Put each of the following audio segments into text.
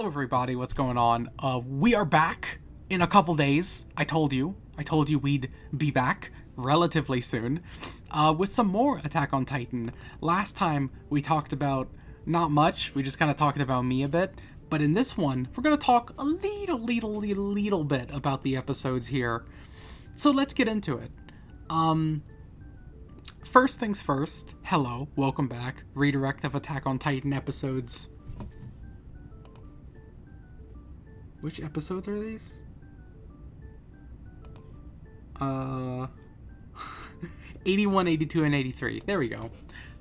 Hello everybody, what's going on? We are back in a couple days. I told you we'd be back relatively soon with some more Attack on Titan. Last time we talked about not much, we just kind of talked about me a bit, but in this one we're going to talk a little bit about the episodes here. So let's get into it. First things first, hello, welcome back. Redirect of Attack on Titan episodes. Which episodes are these? 81, 82, and 83. There we go.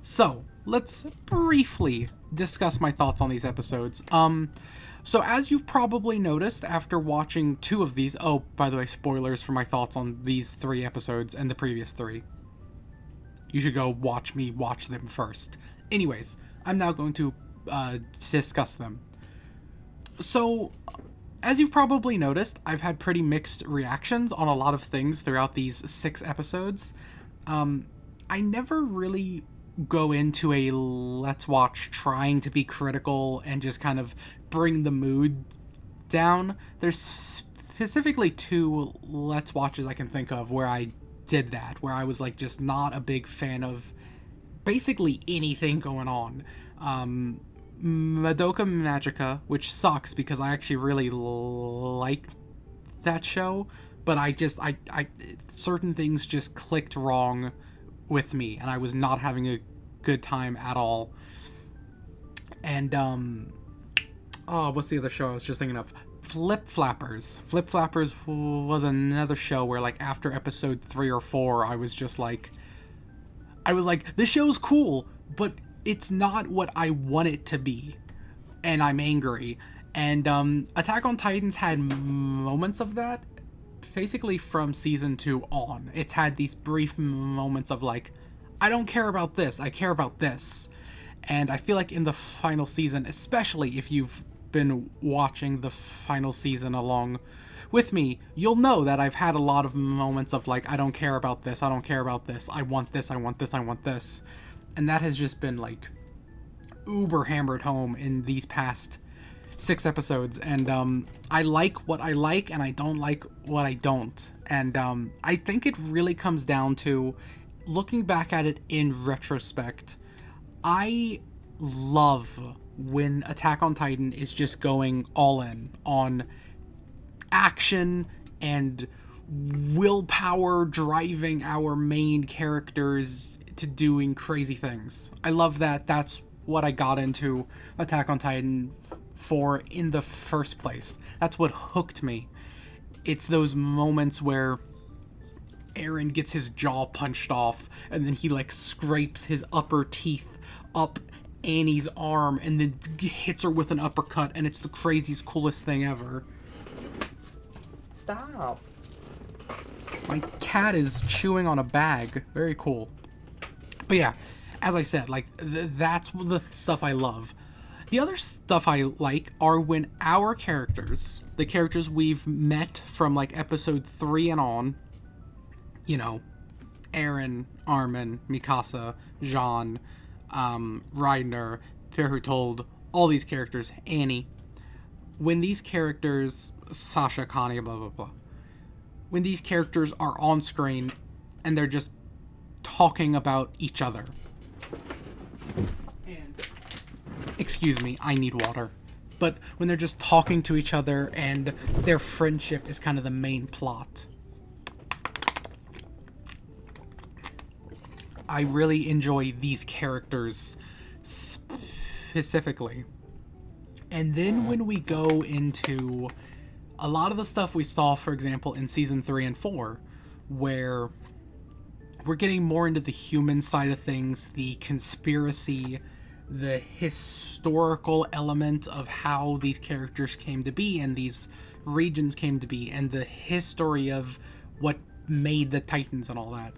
So, let's briefly discuss my thoughts on these episodes. So as you've probably noticed after watching two of these, oh, by the way, spoilers for my thoughts on these three episodes and the previous three. You should go watch me watch them first. Anyways, I'm now going to discuss them. So, as you've probably noticed, I've had pretty mixed reactions on a lot of things throughout these 6 episodes. I never really go into a Let's Watch trying to be critical and just kind of bring the mood down. There's specifically 2 Let's Watches I can think of where I did that, where I was like just not a big fan of basically anything going on. Madoka Magica, which sucks because I actually really like that show, but I certain things just clicked wrong with me and I was not having a good time at all. And what's the other show I was just thinking of? Flip Flappers. Flip Flappers was another show where like after episode 3 or 4 I was like this show's cool, but it's not what I want it to be, and I'm angry. And Attack on Titans had moments of that, basically from season 2 on. It's had these brief moments of like, I don't care about this, I care about this. And I feel like in the final season, especially if you've been watching the final season along with me, you'll know that I've had a lot of moments of like, I don't care about this, I don't care about this, I want this, I want this, I want this. And that has just been like uber hammered home in these past 6 episodes. And I like what I like and I don't like what I don't. And I think it really comes down to looking back at it in retrospect. I love when Attack on Titan is just going all in on action and willpower driving our main characters to doing crazy things. I love that. That's what I got into Attack on Titan for in the first place. That's what hooked me. It's those moments where Eren gets his jaw punched off and then he like scrapes his upper teeth up Annie's arm and then hits her with an uppercut, and it's the craziest, coolest thing ever. Stop. My cat is chewing on a bag. Very cool. But yeah, as I said, like, that's the stuff I love. The other stuff I like are when our characters, the characters we've met from, like, episode 3 and on, you know, Eren, Armin, Mikasa, Jean, Reiner, Perhutold, all these characters, Annie. When these characters, Sasha, Connie, blah, blah, blah. When these characters are on screen and they're just talking about each other. And, excuse me, I need water. But when they're just talking to each other and their friendship is kind of the main plot. I really enjoy these characters specifically. And then when we go into a lot of the stuff we saw, for example, in season 3 and 4, where we're getting more into the human side of things, the conspiracy, the historical element of how these characters came to be and these regions came to be, and the history of what made the Titans and all that.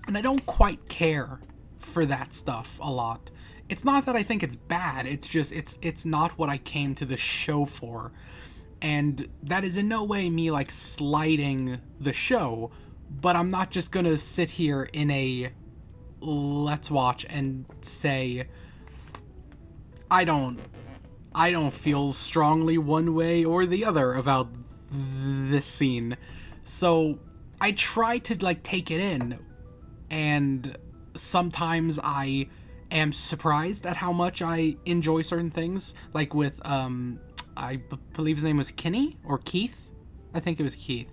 And I don't quite care for that stuff a lot. It's not that I think it's bad, it's just, it's not what I came to the show for. And that is in no way me, like, slighting the show, but I'm not just gonna sit here in a Let's Watch and say, I don't feel strongly one way or the other about this scene. So I try to like take it in, and sometimes I am surprised at how much I enjoy certain things. Like with believe his name was Kenny or Keith. I think it was Keith.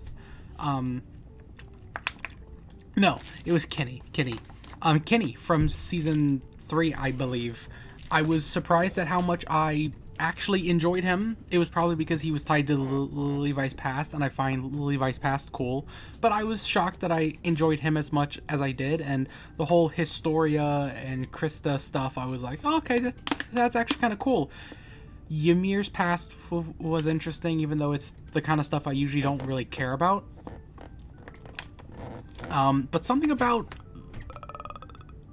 No, it was Kenny. Kenny from season 3, I believe. I was surprised at how much I actually enjoyed him. It was probably because he was tied to Levi's past, and I find Levi's past cool. But I was shocked that I enjoyed him as much as I did, and the whole Historia and Krista stuff, I was like, oh, okay, that's actually kind of cool. Ymir's past was interesting, even though it's the kind of stuff I usually don't really care about. But something about...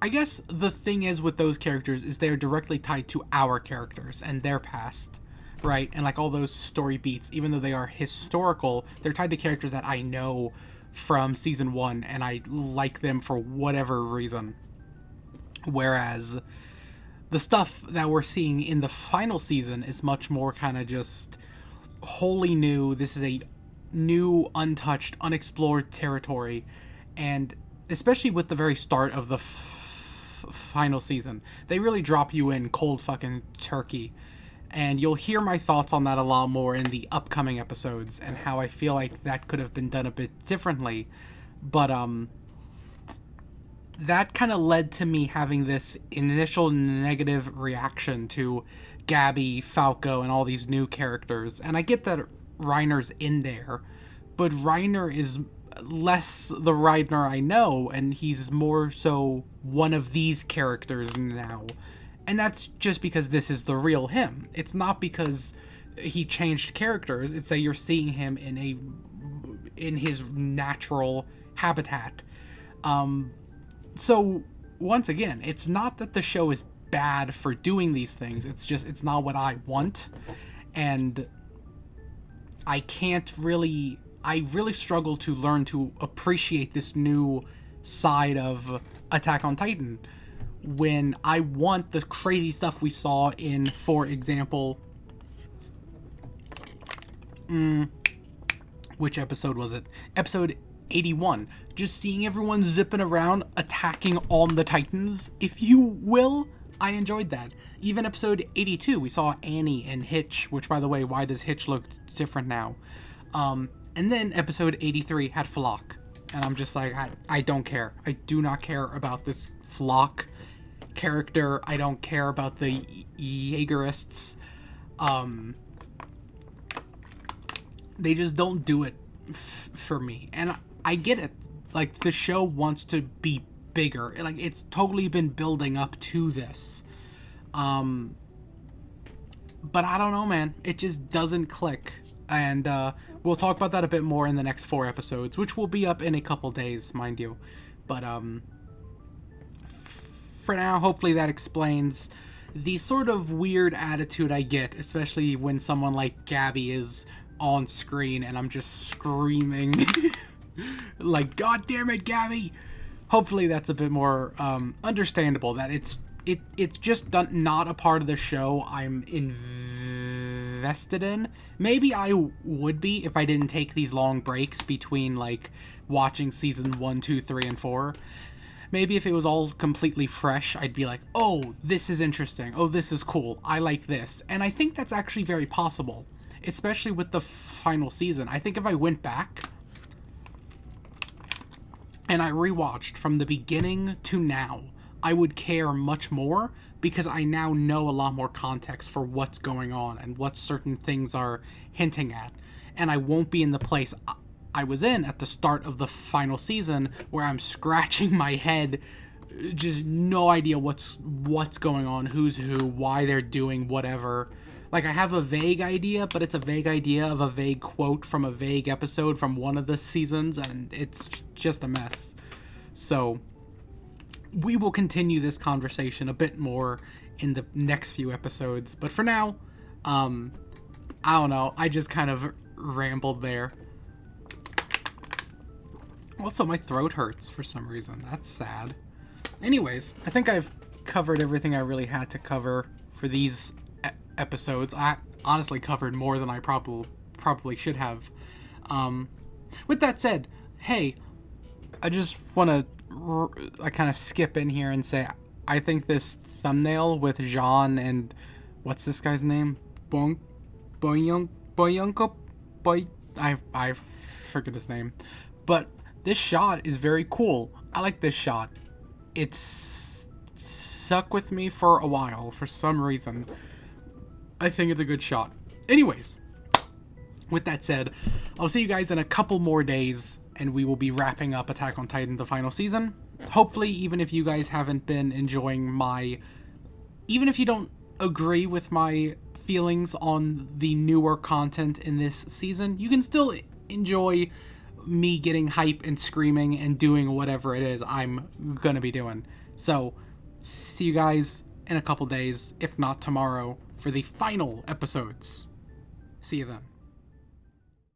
I guess the thing is with those characters is they're directly tied to our characters and their past, right? And like all those story beats, even though they are historical, they're tied to characters that I know from season 1, and I like them for whatever reason. Whereas the stuff that we're seeing in the final season is much more kind of just wholly new. This is a new, untouched, unexplored territory, and especially with the very start of the final season, they really drop you in cold fucking turkey, and you'll hear my thoughts on that a lot more in the upcoming episodes and how I feel like that could have been done a bit differently. But that kind of led to me having this initial negative reaction to Gabby, Falco, and all these new characters. And I get that Reiner's in there, but Reiner is less the Reiner I know, and he's more so one of these characters now. And that's just because this is the real him. It's not because he changed characters, it's that you're seeing him in his natural habitat. So once again, it's not that the show is bad for doing these things, it's just it's not what I want. And I really struggle to learn to appreciate this new side of Attack on Titan when I want the crazy stuff we saw in, for example, which episode was it? Episode 81. Just seeing everyone zipping around, attacking on the Titans, if you will. I enjoyed that. Even episode 82, we saw Annie and Hitch, which, by the way, why does Hitch look different now? And then episode 83 had Flock. And I'm just like, I don't care. I do not care about this Flock character. I don't care about the Jaegerists. They just don't do it for me. And I get it. Like, the show wants to be bigger. Like, it's totally been building up to this. But I don't know, man. It just doesn't click. And we'll talk about that a bit more in the next 4 episodes, which will be up in a couple days, mind you. But for now, hopefully that explains the sort of weird attitude I get, especially when someone like Gabby is on screen and I'm just screaming like, God damn it, Gabby! Hopefully that's a bit more understandable, that it's just not a part of the show I'm invested in. Maybe I would be if I didn't take these long breaks between like watching season 1, 2, 3, and 4. Maybe if it was all completely fresh, I'd be like, oh, this is interesting. Oh, this is cool. I like this. And I think that's actually very possible, especially with the final season. I think if I went back and I rewatched from the beginning to now, I would care much more, because I now know a lot more context for what's going on and what certain things are hinting at. And I won't be in the place I was in at the start of the final season, where I'm scratching my head, just no idea what's going on, who's who, why they're doing whatever. Like, I have a vague idea, but it's a vague idea of a vague quote from a vague episode from one of the seasons, and it's just a mess. So we will continue this conversation a bit more in the next few episodes. But for now, I don't know. I just kind of rambled there. Also, my throat hurts for some reason. That's sad. Anyways, I think I've covered everything I really had to cover for these episodes. I honestly covered more than I probably should have. With that said, hey, I just want to I kind of skip in here and say I think this thumbnail with Jean and what's this guy's name? I forget his name. But this shot is very cool. I like this shot. It's stuck with me for a while for some reason. I think it's a good shot. Anyways, with that said, I'll see you guys in a couple more days, and we will be wrapping up Attack on Titan, the final season. Hopefully, even if you guys haven't been enjoying even if you don't agree with my feelings on the newer content in this season, you can still enjoy me getting hype and screaming and doing whatever it is I'm gonna be doing. So, see you guys in a couple days, if not tomorrow, for the final episodes. See you then.